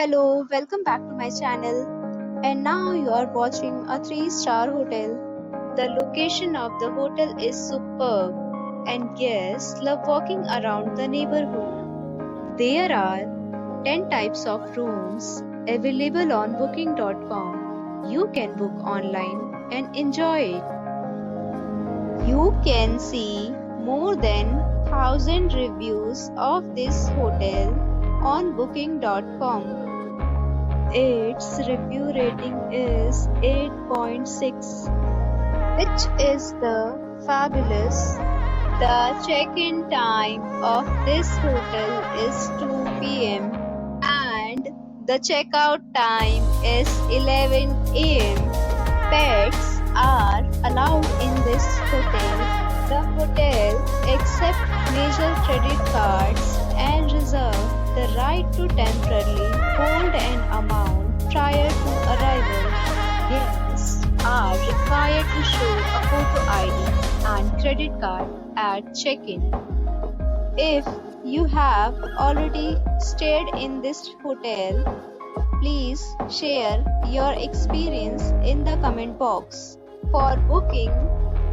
Hello, welcome back to my channel. And now you are watching a 3-star hotel. The location of the hotel is superb, and guests love walking around the neighborhood. There are 10 types of rooms available on booking.com. You can book online and enjoy it. You can see more than 1000 reviews of this hotel on booking.com. Its review rating is 8.6, which is the fabulous. The check-in time of this hotel is 2 p.m. and the checkout time is 11 a.m. Pets are allowed in this hotel. The hotel accepts major credit cards and reserves the right to temporarily hold an amount prior to arrival. Guests are required to show a photo ID and credit card at check-in. If you have already stayed in this hotel, please share your experience in the comment box. For booking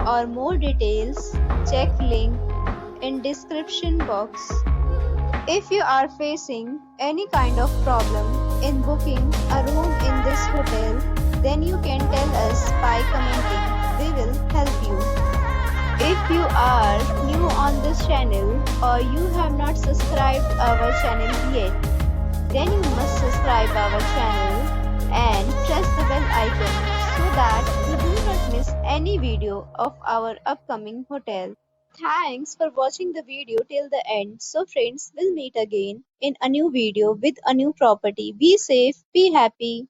or more details, check link in description box. If you are facing any kind of problem in booking a room in this hotel, then you can tell us by commenting. We will help you. If you are new on this channel or you have not subscribed our channel yet, then you must subscribe our channel and press the bell icon so that you do not miss any video of our upcoming hotel. Thanks for watching the video till the end. So friends, we'll meet again in a new video with a new property. Be safe, be happy.